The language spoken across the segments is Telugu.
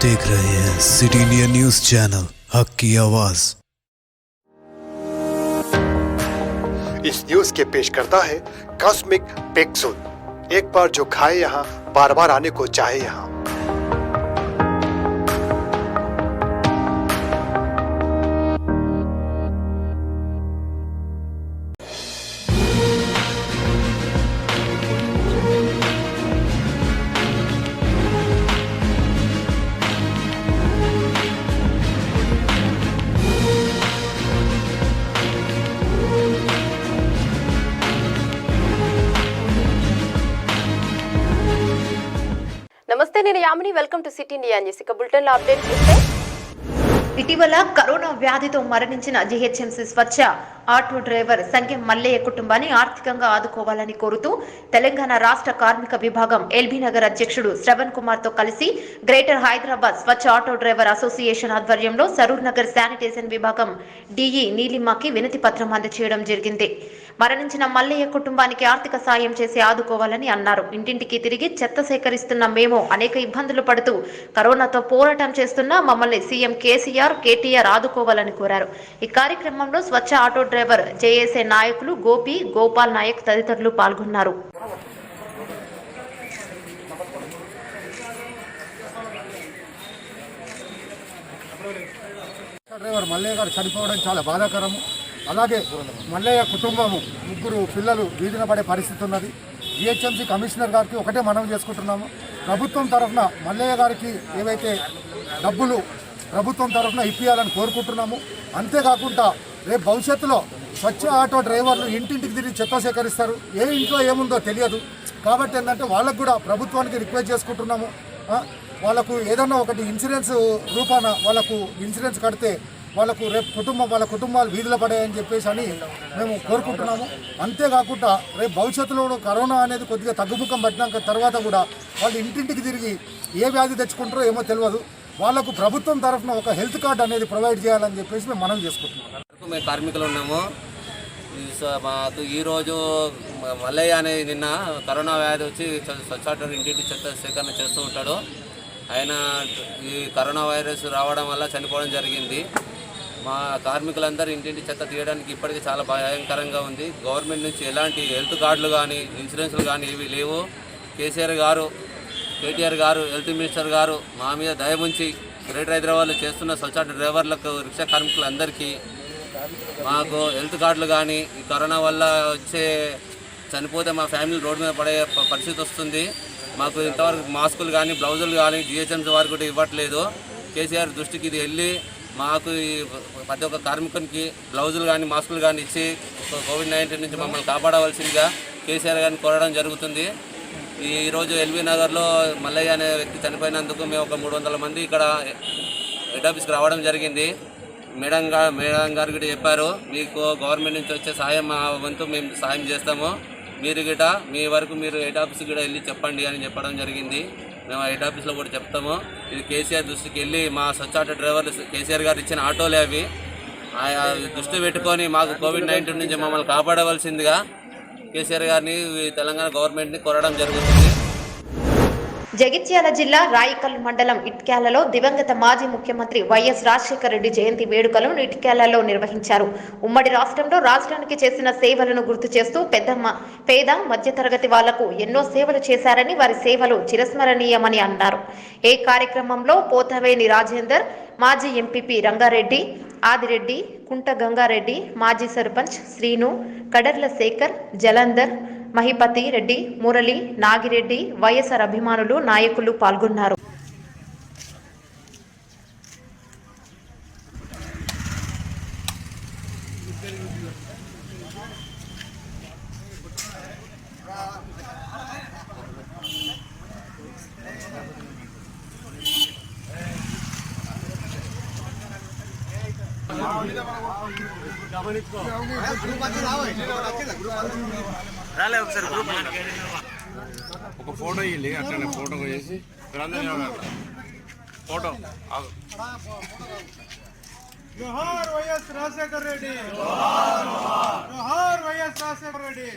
देख रहे हैं सिटी इंडिया न्यूज चैनल, हक की आवाज। इस न्यूज के पेश करता है कॉस्मिक पिक्सल। एक बार जो खाए यहाँ, बार बार आने को चाहे यहाँ। నమస్తే, నేను Yamini. Welcome to city India news. ఇక బులెటిన్ లో అప్డేట్ చూస్తే, ఇటీవల కరోనా వ్యాధితో మరణించిన జీహెచ్ఎంసీ స్వచ్ఛ ఆటో డ్రైవర్ సంఖ్య మల్లయ్య కుటుంబాన్ని ఆర్థికంగా ఆదుకోవాలని కోరుతూ తెలంగాణ రాష్ట్ర కార్మిక విభాగం ఎల్బీ నగర్ అధ్యక్షుడు శ్రవణ్ కుమార్ తో కలిసి గ్రేటర్ హైదరాబాద్ స్వచ్ఛ ఆటో డ్రైవర్ అసోసియేషన్ ఆధ్వర్యంలో సరూర్ నగర్ శానిటేషన్ విభాగం డిఈ నీలిమకి వినతి పత్రం అందజేయడం జరిగింది. మరణించిన మల్లయ్య కుటుంబానికి ఆర్థిక సాయం చేసి ఆదుకోవాలని అన్నారు. ఇంటింటికి తిరిగి చెత్త సేకరిస్తున్న మేము అనేక ఇబ్బందులు పడుతూ కరోనాతో పోరాటం చేస్తున్న మమ్మల్ని సీఎం కేటీఆర్ ఆదుకోవాలని కోరారు. ఈ కార్యక్రమంలో స్వచ్ఛ ఆటో డ్రైవర్ జేఏసీ నాయకులు గోపి, గోపాల్ నాయక్ తదితరులు పాల్గొన్నారు. డ్రైవర్ మల్లయ్య గారు చనిపోవడం చాలా బాధాకరము. అలాగే మల్లయ్య కుటుంబము, ముగ్గురు పిల్లలు వీధిన పడే పరిస్థితి ఉన్నది. జిహెచ్ఎంసీ కమిషనర్ గారికి ఒకటే మనవి చేసుకుంటున్నాము. ప్రభుత్వం తరఫున మల్లయ్య గారికి ఏవైతే డబ్బులు ప్రభుత్వం తరఫున ఇప్పియాలని కోరుకుంటున్నాము. అంతేకాకుండా రేపు భవిష్యత్తులో స్వచ్ఛ ఆటో డ్రైవర్లు ఇంటింటికి తిరిగి చెత్త సేకరిస్తారు. ఏ ఇంట్లో ఏముందో తెలియదు. కాబట్టి ఏంటంటే వాళ్ళకు కూడా ప్రభుత్వానికి రిక్వెస్ట్ చేసుకుంటున్నాము. వాళ్ళకు ఏదన్నా ఒకటి ఇన్సూరెన్స్ రూపాన వాళ్ళకు ఇన్సూరెన్స్ కడితే వాళ్ళకు రేపు వాళ్ళ కుటుంబాలు వీధిలో పడాయని చెప్పేసి అని మేము కోరుకుంటున్నాము. అంతేకాకుండా రేపు భవిష్యత్తులో కరోనా అనేది కొద్దిగా తగ్గుముఖం పట్టినాక తర్వాత కూడా వాళ్ళు ఇంటింటికి తిరిగి ఏ వ్యాధి తెచ్చుకుంటారో ఏమో తెలియదు. వాళ్ళకు ప్రభుత్వం తరఫున ఒక హెల్త్ కార్డు అనేది ప్రొవైడ్ చేయాలని చెప్పేసి మేము మనం చేసుకుంటున్నాం. మేము కార్మికులు ఉన్నాము. మాకు ఈరోజు మల్లయ్య అనే నిన్న కరోనా వ్యాధి వచ్చి స్వచ్ఛ ఆటో ఇంటింటి చెత్త సేకరణ చేస్తూ ఉంటాడు. ఆయన ఈ కరోనా వైరస్ రావడం వల్ల చనిపోవడం జరిగింది. మా కార్మికులందరూ ఇంటింటి చెత్త తీయడానికి ఇప్పటికీ చాలా భయంకరంగా ఉంది. గవర్నమెంట్ నుంచి ఎలాంటి హెల్త్ కార్డులు కానీ ఇన్సూరెన్స్లు కానీ ఏవి లేవు. కేటీఆర్ గారు హెల్త్ మినిస్టర్ గారు మా మీద దయ ఉంచి గ్రేటర్ హైదరాబాద్లో చేస్తున్న స్వచ్ఛ ఆటో డ్రైవర్లకు, రిక్షా కార్మికులందరికీ మాకు హెల్త్ కార్డులు కానీ ఈ కరోనా వల్ల వచ్చే చనిపోతే మా ఫ్యామిలీ రోడ్డు మీద పడే పరిస్థితి వస్తుంది. మాకు ఇంతవరకు మాస్కులు కానీ బ్లౌజులు కానీ జిహెచ్ఎంసీ వారు కూడా ఇవ్వట్లేదు. కేసీఆర్ దృష్టికి ఇది వెళ్ళి మాకు ప్రతి ఒక్క కార్మికునికి బ్లౌజులు కానీ మాస్కులు కానీ ఇచ్చి కోవిడ్-19 నుంచి మమ్మల్ని కాపాడవలసిందిగా కేసీఆర్ గారిని కోరడం జరుగుతుంది. ఈరోజు ఎల్బీ నగర్లో మల్లయ్య అనే వ్యక్తి చనిపోయినందుకు మేము ఒక 300 మంది ఇక్కడ హెడ్ ఆఫీస్కి రావడం జరిగింది. మేడం గారు కూడా చెప్పారు, మీకు గవర్నమెంట్ నుంచి వచ్చే సాయం మా వంతు మేము సాయం చేస్తాము, మీరు గిట మీ వరకు మీరు హెడ్ ఆఫీస్కి కూడా వెళ్ళి చెప్పండి అని చెప్పడం జరిగింది. మేము హెడ్ ఆఫీస్లో కూడా చెప్తాము. ఇది కేసీఆర్ దృష్టికి వెళ్ళి మా స్వచ్ఛ ఆటో డ్రైవర్లు కేసీఆర్ గారు ఇచ్చిన ఆటోలే అవి దృష్టి పెట్టుకొని మాకు కోవిడ్-19 నుంచి మమ్మల్ని కాపాడవలసిందిగా కేసీఆర్ గారిని తెలంగాణ గవర్నమెంట్ని కోరడం జరుగుతుంది. జగిత్యాల జిల్లా రాయికల్ మండలం ఇట్క్యాలలో దివంగత మాజీ ముఖ్యమంత్రి వైఎస్ రాజశేఖర రెడ్డి జయంతి వేడుకలను ఇట్క్యాలలో నిర్వహించారు. ఉమ్మడి రాష్ట్రంలో రాష్ట్రానికి చేసిన సేవలను గుర్తు చేస్తూ పేద మధ్యతరగతి వాళ్లకు ఎన్నో సేవలు చేశారని, వారి సేవలు చిరస్మరణీయమని అన్నారు. ఈ కార్యక్రమంలో పోతవేని రాజేందర్, మాజీ ఎంపీపీ రంగారెడ్డి, ఆదిరెడ్డి, కుంట గంగారెడ్డి, మాజీ సర్పంచ్ శ్రీను, కడర్ల శేఖర్, జలంధర్, మహిపతి రెడ్డి, మురళి, నాగిరెడ్డి, వైఎస్ఆర్ అభిమానులు, నాయకులు పాల్గొన్నారు. ఒక ఫోటో ఇల్లి అట్లనే ఫోటో చేసి ఫోటో జోహార్ వైఎస్ రాజశేఖర రెడ్డి, జోహార్ వైఎస్ రాజశేఖర రెడ్డి.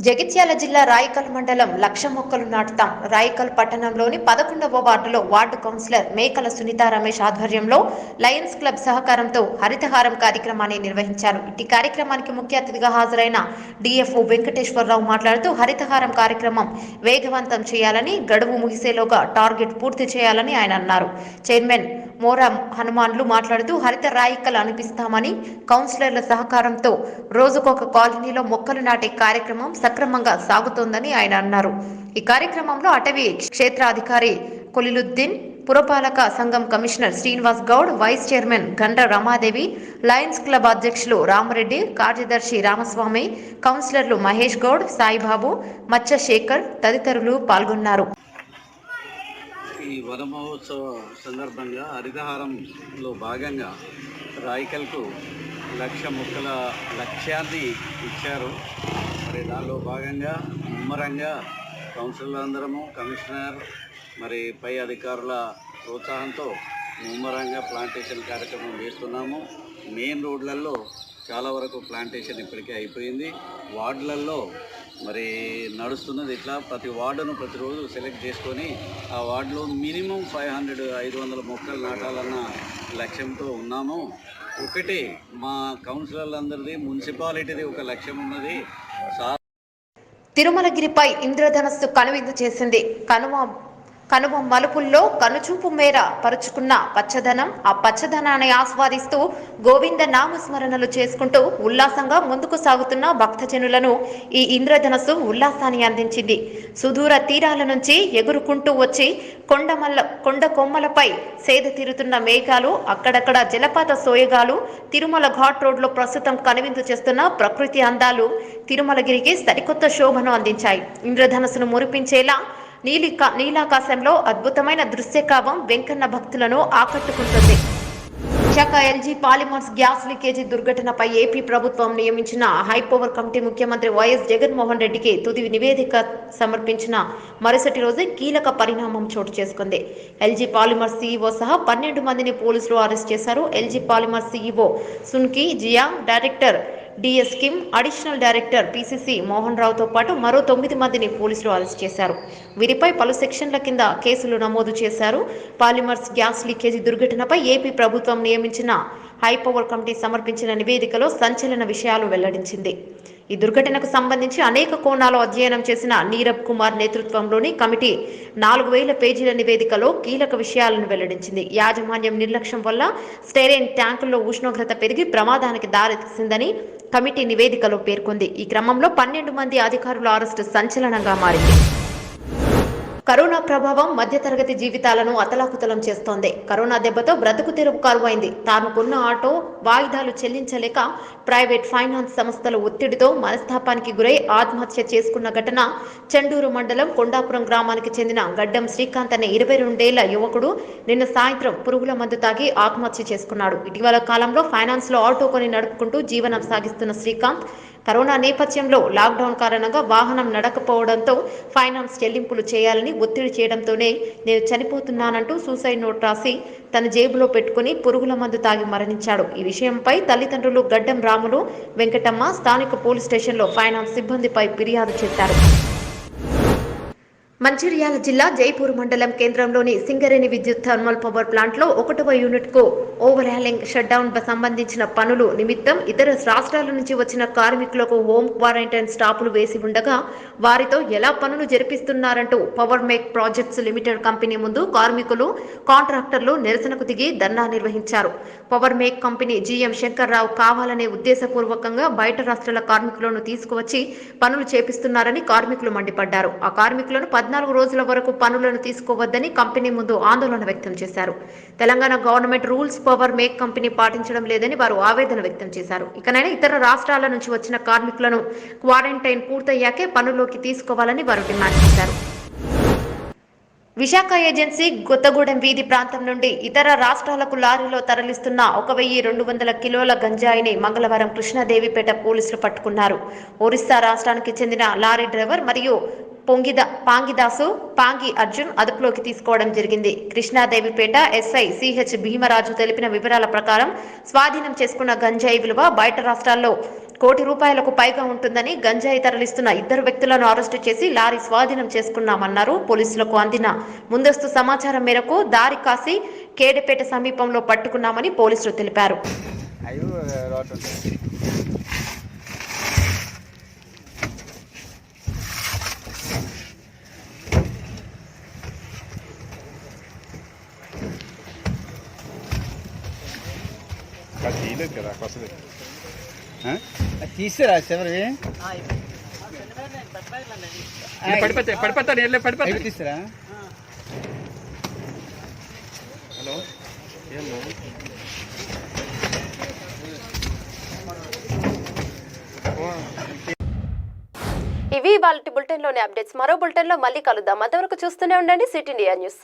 జగిత్యాల జిల్లా రాయికల్ మండలం 1,00,000 మొక్కలు నాటుతాం. రాయికల్ పట్టణంలోని 11వ వార్డులో వార్డు కౌన్సిలర్ మేకల సునీత రమేష్ ఆధ్వర్యంలో లయన్స్ క్లబ్ సహకారంతో హరితహారం కార్యక్రమాన్ని నిర్వహించారు. ఈ కార్యక్రమానికి ముఖ్య అతిథిగా హాజరైన డిఎఫ్ఓ వెంకటేశ్వరరావు మాట్లాడుతూ హరితహారం కార్యక్రమం వేగవంతం చేయాలని, గడువు ముగిసేలోగా టార్గెట్ పూర్తి చేయాలని ఆయన అన్నారు. చైర్మన్ మోరా హనుమాన్లు మాట్లాడుతూ హరిత రాయికల్ అనిపిస్తామని, కౌన్సిలర్ల సహకారంతో రోజుకొక కాలనీలో మొక్కలు నాటే కార్యక్రమం సక్రమంగా సాగుతోందని ఆయన అన్నారు. ఈ కార్యక్రమంలో అటవీ క్షేత్రాధికారి కొలిలుద్దీన్, పురపాలక సంఘం commissioner Srinivas Goud, vice chairman Gandra Ramadevi, lions club అధ్యక్షులు రామరెడ్డి, కార్యదర్శి రామస్వామి, కౌన్సిలర్లు మహేష్ గౌడ్, సాయిబాబు, మచ్చ శేఖర్ తదితరులు పాల్గొన్నారు. ఈ వన మహోత్సవ సందర్భంగా హరితహారంలో భాగంగా రాయికల్కు 1,00,000 మొక్కల లక్ష్యాన్ని ఇచ్చారు. మరి దానిలో భాగంగా ముమ్మరంగా కౌన్సిలర్ అందరము, కమిషనర్, మరి పై అధికారుల ప్రోత్సాహంతో ముమ్మరంగా ప్లాంటేషన్ కార్యక్రమం చేస్తున్నాము. మెయిన్ రోడ్లలో చాలా వరకు ప్లాంటేషన్ ఇప్పటికే అయిపోయింది. వార్డులలో మరి నడుస్తున్నది. ఇట్లా ప్రతి వార్డును ప్రతిరోజు సెలెక్ట్ చేసుకొని ఆ వార్డులో మినిమం 500 మొక్కలు నాటాలన్న లక్ష్యంతో ఉన్నాము. ఒకటి మా కౌన్సిలర్లందరిది, మున్సిపాలిటీది ఒక లక్ష్యం ఉన్నది. తిరుమలగిరిపై ఇంద్రధనస్సు కనువిందు చేసింది. కనుమ మలుపుల్లో కనుచూపు మేర పరుచుకున్న పచ్చదనం, ఆ పచ్చదనాన్ని ఆస్వాదిస్తూ గోవింద నామస్మరణలు చేసుకుంటూ ఉల్లాసంగా ముందుకు సాగుతున్న భక్తజనులను ఈ ఇంద్రధనస్సు ఉల్లాసాన్ని అందించింది. సుదూర తీరాల నుంచి ఎగురుకుంటూ వచ్చి కొండ కొమ్మలపై సేద తీరుతున్న మేఘాలు, అక్కడక్కడ జలపాత సోయగాలు, తిరుమల ఘాట్ రోడ్లో ప్రస్తుతం కనువిందు చేస్తున్న ప్రకృతి అందాలు తిరుమలగిరికి సరికొత్త శోభను అందించాయి. ఇంద్రధనస్సును మురిపించేలా నీలాకాశంలో అద్భుతమైన దృశ్యకావం వెంకన్న భక్తులను ఆకట్టుకుంటుంది. Visakha LG Polymers gas leakage దుర్ఘటనపై ఏపీ ప్రభుత్వం నియమించిన హైపవర్ కమిటీ ముఖ్యమంత్రి వైఎస్ జగన్మోహన్ రెడ్డికి తుది నివేదిక సమర్పించిన మరుసటి రోజు కీలక పరిణామం చోటు చేసుకుంది. ఎల్జీ పాలిమర్స్ సీఈఓ సహా 12 మందిని పోలీసులు అరెస్ట్ చేశారు. LG Polymers CEO Sunki Jiang, director DS Kim, additional director PCC Mohan రావుతో పాటు మరో 9 మందిని పోలీసులు అరెస్ట్ చేశారు. వీరిపై పలు సెక్షన్ల కింద కేసులు నమోదు చేశారు. పాలిమర్స్ గ్యాస్ లీకేజీ దుర్ఘటనపై ఏపీ ప్రభుత్వం నియమించిన హైపవర్ కమిటీ సమర్పించిన నివేదికలో సంచలన విషయాలు వెల్లడించింది. ఈ దుర్ఘటనకు సంబంధించి అనేక కోణాలు అధ్యయనం చేసిన నీరబ్ కుమార్ నేతృత్వంలోని కమిటీ 4,000 పేజీల నివేదికలో కీలక విషయాలను వెల్లడించింది. యాజమాన్యం నిర్లక్ష్యం వల్ల స్టెరైన్ ట్యాంకుల్లో ఉష్ణోగ్రత పెరిగి ప్రమాదానికి దారితీసిందని కమిటీ నివేదికలో పేర్కొంది. ఈ క్రమంలో 12 మంది అధికారుల అరెస్టు సంచలనంగా మారింది. కరోనా ప్రభావం మధ్యతరగతి జీవితాలను అతలాకుతలం చేస్తోంది. కరోనా దెబ్బతో బ్రతుకు తెరువు కరువైంది. తాను కొన్న ఆటో వాయిదాలు చెల్లించలేక ప్రైవేట్ ఫైనాన్స్ సంస్థల ఒత్తిడితో మనస్తాపానికి గురై ఆత్మహత్య చేసుకున్న ఘటన చెండూరు మండలం కొండాపురం గ్రామానికి చెందిన గడ్డం శ్రీకాంత్ అనే 22 ఏళ్ల యువకుడు నిన్న సాయంత్రం పురుగుల మందు తాగి ఆత్మహత్య చేసుకున్నాడు. ఇటీవల కాలంలో ఫైనాన్స్ లో ఆటో కొని నడుపుకుంటూ జీవనం సాగిస్తున్న శ్రీకాంత్ కరోనా నేపథ్యంలో లాక్డౌన్ కారణంగా వాహనం నడకపోవడంతో ఫైనాన్స్ చెల్లింపులు చేయాలని ఒత్తిడి చేయడంతోనే నేను చనిపోతున్నానంటూ సూసైడ్ నోట్ రాసి తన జేబులో పెట్టుకుని పురుగుల మందు తాగి మరణించాడు. ఈ విషయంపై తల్లిదండ్రులు గడ్డం రాములు, వెంకటమ్మ స్థానిక పోలీస్ స్టేషన్లో ఫైనాన్స్ సిబ్బందిపై ఫిర్యాదు చేశారు. మంచిర్యాల జిల్లా జైపూర్ మండలం కేంద్రంలోని సింగరేణి విద్యుత్ థర్మల్ పవర్ ప్లాంట్లో 1వ యూనిట్కు ఓవర్ హ్యాలింగ్ షట్డౌన్ సంబంధించిన పనులు నిమిత్తం ఇతర రాష్ట్రాల నుంచి వచ్చిన కార్మికులకు హోమ్ క్వారంటైన్ స్టాపులు వేసి ఉండగా వారితో ఎలా పనులు జరిపిస్తున్నారంటూ Power Make projects limited company ముందు కార్మికులు, కాంట్రాక్టర్లు నిరసనకు దిగి ధర్నా నిర్వహించారు. Power Make company GM Shankarrao కావాలనే ఉద్దేశపూర్వకంగా బయట రాష్ట్రాల కార్మికులను తీసుకువచ్చి పనులు చేపిస్తున్నారని కార్మికులు మండిపడ్డారు. ఆ కార్మికులను 14 రోజుల వరకు పనులను తీసుకోవద్దని కంపెనీ ముందు ఆందోళన వ్యక్తం చేశారు. Telangana government rules power Make company పాటించడం లేదని వారు ఆవేదన వ్యక్తం చేశారు. ఇకనైనా ఇతర రాష్ట్రాల నుంచి వచ్చిన కార్మికులను క్వారంటైన్ పూర్తయ్యాకే పనుల్లోకి తీసుకోవాలని వారు డిమాండ్ చేశారు. విశాఖ ఏజెన్సీ కొత్తగూడెం వీధి ప్రాంతం నుండి ఇతర రాష్ట్రాలకు లారీలో తరలిస్తున్న 1,200 కిలోల గంజాయిని మంగళవారం కృష్ణాదేవిపేట పోలీసులు పట్టుకున్నారు. ఒరిస్సా రాష్ట్రానికి చెందిన లారీ డ్రైవర్ మరియు పాంగి అర్జున్ అదుపులోకి తీసుకోవడం జరిగింది. కృష్ణాదేవిపేట ఎస్ఐ సిహెచ్ భీమరాజు తెలిపిన వివరాల ప్రకారం స్వాధీనం చేసుకున్న గంజాయి విలువ బయట రాష్ట్రాల్లో కోటి రూపాయలకు పైగా ఉంటుందని గంజాయి తరలిస్తున్న 2 వ్యక్తులను అరెస్టు చేసి లారీ స్వాధీనం చేసుకున్నామన్నారు. పోలీసులకు అందిన ముందస్తు సమాచారం మేరకు దారి కాసి కేడపేట సమీపంలో పట్టుకున్నామని పోలీసులు తెలిపారు. తీసారా చివరి పడిపోతాడు తీసారా హలో ఇవి వాళ్ళ బులెటిన్లోని అప్డేట్స్. మరో బులెటిన్లో మళ్ళీ కలుద్దాం. అంతవరకు చూస్తూనే ఉండండి సిటీ ఇండియా న్యూస్.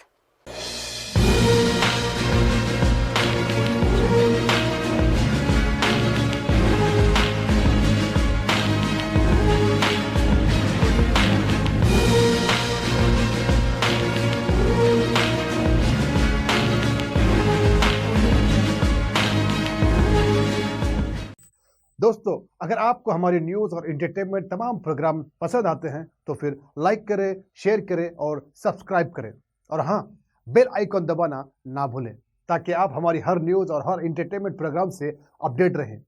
दोस्तों, अगर आपको हमारी न्यूज़ और एंटरटेनमेंट तमाम प्रोग्राम पसंद आते हैं तो फिर लाइक करें, शेयर करें और सब्सक्राइब करें। और हाँ, बेल आइकॉन दबाना ना भूलें ताकि आप हमारी हर न्यूज़ और हर एंटरटेनमेंट प्रोग्राम से अपडेट रहें।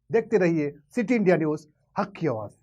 देखते रहिए सिटी इंडिया न्यूज़, हक की आवाज़।